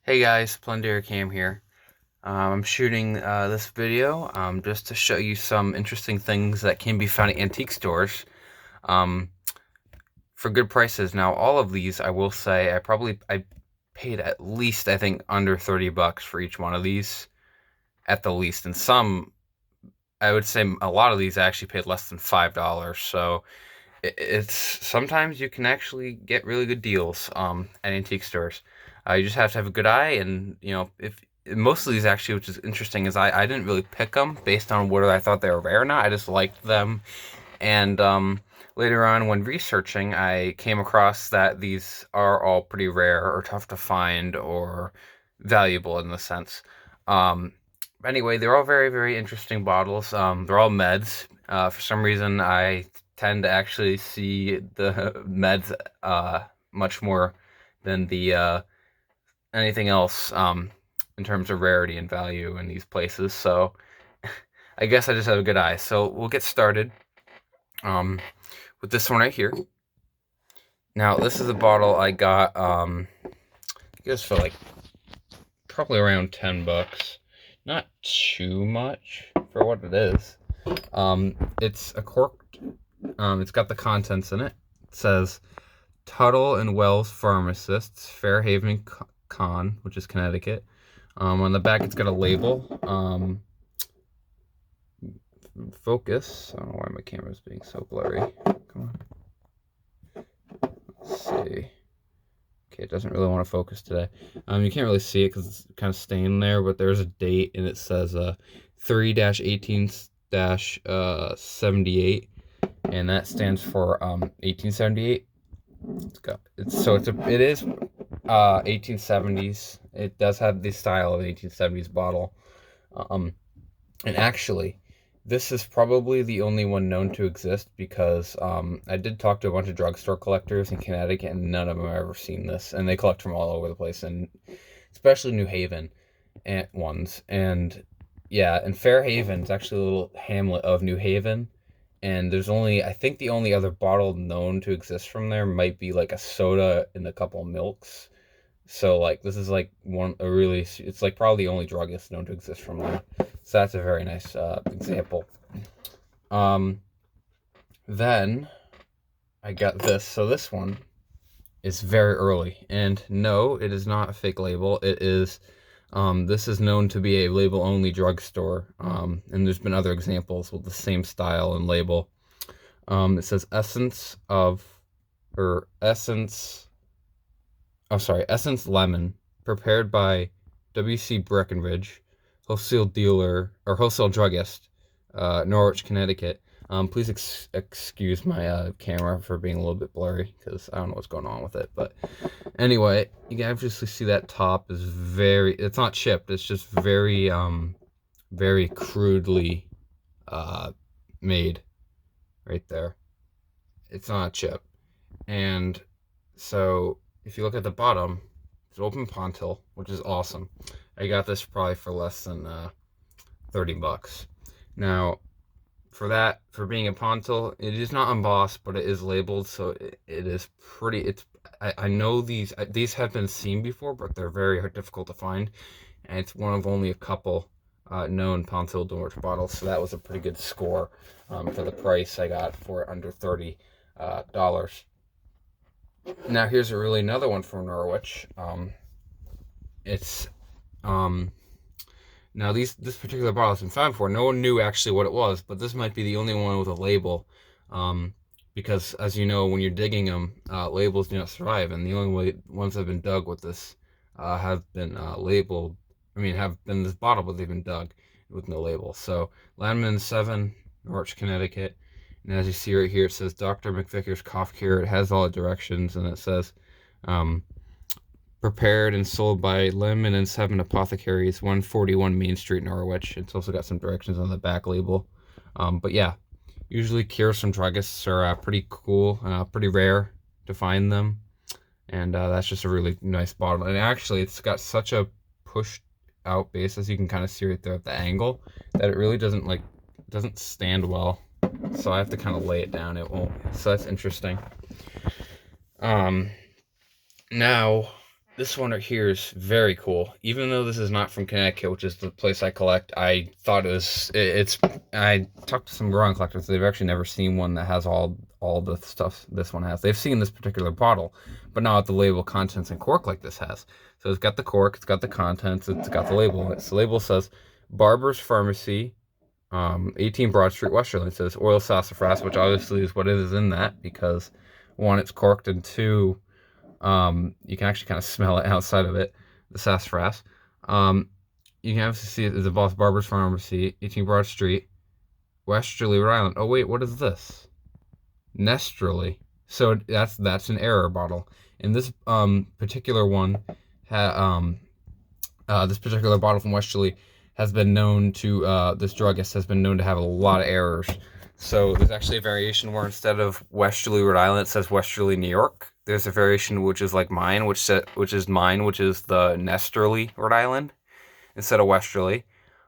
Hey guys, Plundeer Cam here. I'm shooting this video just to show you some interesting things that can be found at antique stores um, for good prices. Now, all of these, I will say, I paid at least, I think, under $30 for each one of these, at the least. And some, I would say, a lot of these I actually paid less than $5. So it's sometimes you can actually get really good deals at antique stores. You just have to have a good eye, and if most of these actually, which is interesting, is I didn't really pick them based on whether I thought they were rare or not. I just liked them, and later on when researching, I came across that these are all pretty rare or tough to find or valuable in the sense. Um, anyway, they're all very, very interesting bottles. They're all meds. For some reason, I tend to actually see the meds much more than the anything else in terms of rarity and value in these places. So I guess I just have a good eye. So we'll get started um, with this one right here. Now, this is a bottle I got, I guess for like probably around $10. Not too much for what it is. It's a corked, it's got the contents in it. It says Tuttle and Wells Pharmacists, Fairhaven Con, which is Connecticut. On the back, it's got a label. Focus. I don't know why my camera's being so blurry. Come on. Let's see. Okay, it doesn't really want to focus today. You can't really see it because it's kind of staying there, but there's a date and it says 3-18-78, and that stands for 1878. It is 1870s. It does have the style of an 1870s bottle. Um, and actually, this is probably the only one known to exist because I did talk to a bunch of drugstore collectors in Connecticut, and none of them have ever seen this. And they collect from all over the place, and especially New Haven ones. And yeah, and Fairhaven is actually a little hamlet of New Haven. And I think the only other bottle known to exist from there might be like a soda and a couple milks. So like this is like it's like probably the only druggist known to exist from there. So that's a very nice example. Um, then I got this. So this one is very early, and no, it is not a fake label. It is. This is known to be a label-only drugstore, and there's been other examples with the same style and label. It says Essence Lemon, prepared by W.C. Breckenridge, wholesale dealer or wholesale druggist, Norwich, Connecticut. Please excuse my camera for being a little bit blurry because I don't know what's going on with it. But anyway, you can obviously see that top is it's not chipped, it's just very crudely made right there. It's not a chip. And so if you look at the bottom, it's open pontil, which is awesome. I got this probably for less than $30. Now, for being a pontil, it is not embossed, but it is labeled, so it is pretty. I know these have been seen before, but they're very difficult to find, and it's one of only a couple known pontil Norwich bottles, so that was a pretty good score for the price I got for it, under $30. Now here's another one from Norwich. It's Now this particular bottle has been found before. No one knew actually what it was, but this might be the only one with a label. Because as you know, when you're digging them, labels do not survive, and the only ones that have been dug with this have been labeled. I mean, have been this bottle, but they've been dug with no label. So Landman 7, Norwich, Connecticut. And as you see right here, it says Dr. McVicker's Cough Cure. It has all the directions, and it says prepared and sold by Lemon and 7 Apothecaries, 141 Main Street, Norwich. It's also got some directions on the back label. But yeah, usually cures from druggists are pretty cool, pretty rare to find them. And that's just a really nice bottle. And actually, it's got such a pushed out base, as you can kind of see right there at the angle, that it really doesn't stand well. So I have to kind of lay it down. It won't. So that's interesting. Now, This one right here is very cool. Even though this is not from Connecticut, which is the place I collect, I thought it's. I talked to some growing collectors. They've actually never seen one that has all the stuff this one has. They've seen this particular bottle, but not the label, contents, and cork like this has. So it's got the cork, it's got the contents, it's got the label. The label says Barber's Pharmacy, 18 Broad Street, Westerly. It says oil sassafras, which obviously is what it is in that, because one, it's corked, and two, you can actually kind of smell it outside of it, the sassafras. You can obviously see it as a Boss Barber's Pharmacy, 18 Broad Street, Westerly, Rhode Island. Oh wait, what is this? Nestrally. So that's an error bottle. And this particular one, this particular bottle from Westerly has been known to, this druggist has been known to have a lot of errors. So there's actually a variation where instead of Westerly, Rhode Island, it says Westerly, New York. There's a variation which is like mine, which is the Nesterly, Rhode Island, instead of Westerly.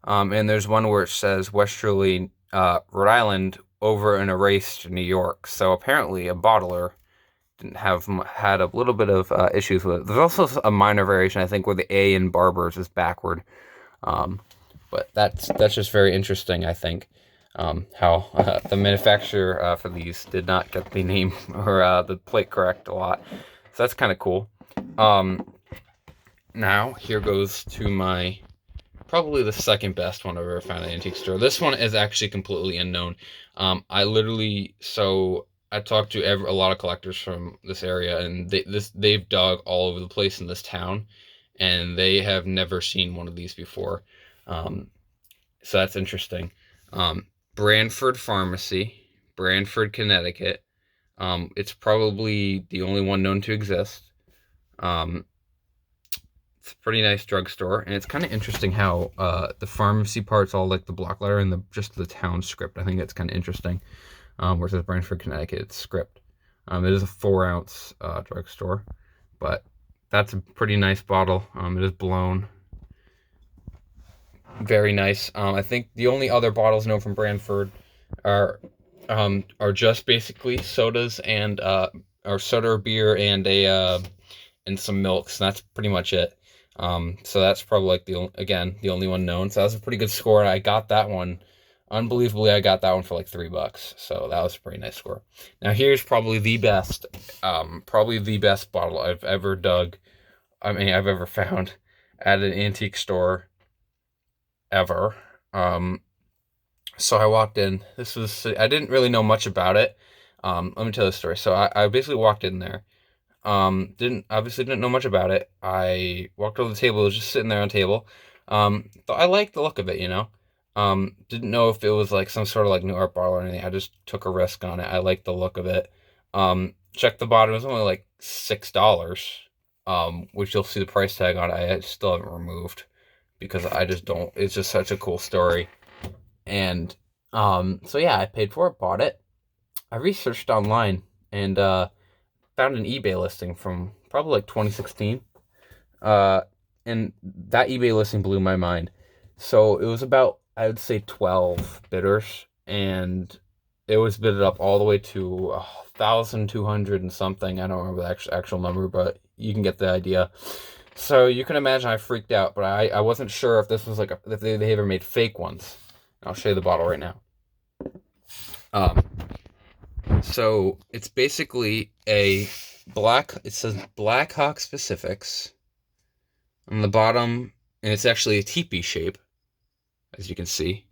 And there's one where it says Westerly, Rhode Island, over and erased New York. So apparently a bottler didn't have had a little bit of issues with it. There's also a minor variation, I think, where the A in Barbers is backward. But that's just very interesting, I think, how the manufacturer for these did not get the name or the plate correct a lot. So that's kind of cool. Now, here goes to my probably the second best one I've ever found at an antique store. This one is actually completely unknown. I talked to a lot of collectors from this area, and they've dug all over the place in this town, and they have never seen one of these before. So that's interesting. Branford Pharmacy, Branford, Connecticut. It's probably the only one known to exist. It's a pretty nice drugstore, and it's kind of interesting how the pharmacy part's all like the block letter and just the town script. I think that's kind of interesting. Where it says Branford, Connecticut, it's script. It is a 4-ounce drugstore, but that's a pretty nice bottle. It is blown. Very nice. I think the only other bottles known from Branford are just basically sodas and or soda or beer and and some milks. And that's pretty much it. So that's probably like the only one known. So that was a pretty good score, and I got that one. Unbelievably, I got that one for like $3. So that was a pretty nice score. Now here's probably the best bottle I've ever dug. I've ever found at an antique store ever. So I walked in. I didn't really know much about it. Let me tell the story. So I basically walked in there. Didn't know much about it. I walked over to the table. It was just sitting there on the table. I liked the look of it, you know. Didn't know if it was like some sort of like new art bottle or anything. I just took a risk on it. I liked the look of it. Checked the bottom. It was only like $6. Which you'll see the price tag on it. I still haven't removed because I just don't. It's just such a cool story. And so yeah, I paid for it, bought it. I researched online and found an eBay listing from probably like 2016. And that eBay listing blew my mind. So it was about, I would say, 12 bidders, and it was bidded up all the way to 1,200 and something. I don't remember the actual number, but you can get the idea. So you can imagine I freaked out, but I wasn't sure if this was like if they ever made fake ones. I'll show you the bottle right now. So it's basically it says Black Hawk Specifics on the bottom, and it's actually a teepee shape, as you can see.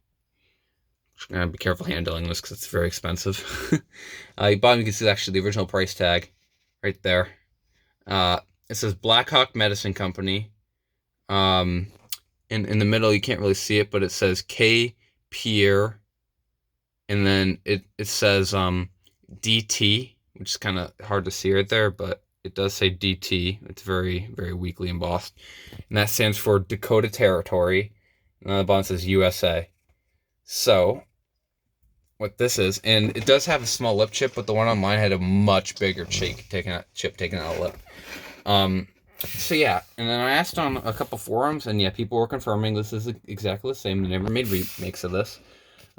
I'm gonna be careful handling this because it's very expensive. Bottom, you can see actually the original price tag right there. It says Black Hawk Medicine Company. In the middle, you can't really see it, but it says K. Pierre, and then it says DT, which is kind of hard to see right there, but it does say DT. It's very, very weakly embossed, and that stands for Dekota Territory. And on the bottom says USA. So what this is, and it does have a small lip chip, but the one on mine had a much bigger chip taken out of lip. So yeah, and then I asked on a couple forums, and yeah, people were confirming this is exactly the same. They never made remakes of this.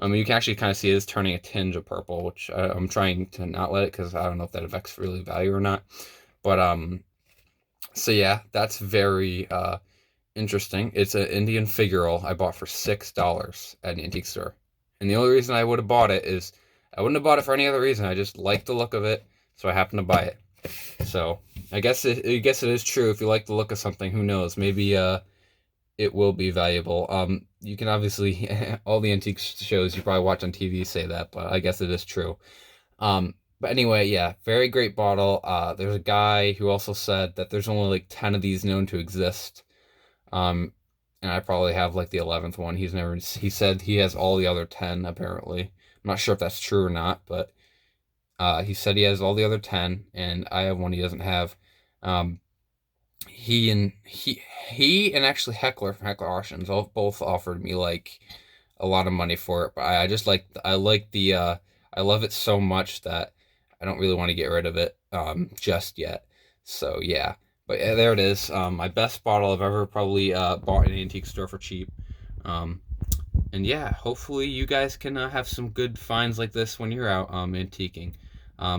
You can actually kind of see it is turning a tinge of purple, which I'm trying to not let it, because I don't know if that affects really value or not. But So yeah, that's very interesting. It's an Indian Figural I bought for $6 at an antique store. And the only reason I would have bought it is I wouldn't have bought it for any other reason. I just liked the look of it, so I happened to buy it. So I guess it is true. If you like the look of something, who knows? Maybe it will be valuable. You can obviously all the antique shows you probably watch on TV say that, but I guess it is true. But anyway, yeah, very great bottle. There's a guy who also said that there's only like 10 of these known to exist. Um, and I probably have like the 11th one. He said he has all the other 10 apparently. I'm not sure if that's true or not, but he said he has all the other 10, and I have one he doesn't have. Um, he and actually Heckler from Heckler Auctions both offered me like a lot of money for it, but I just like the I love it so much that I don't really want to get rid of it just yet. So yeah. But yeah, there it is. My best bottle I've ever probably bought in an antique store for cheap. Um, and yeah, hopefully you guys can have some good finds like this when you're out antiquing.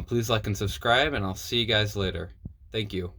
Please like and subscribe, and I'll see you guys later. Thank you.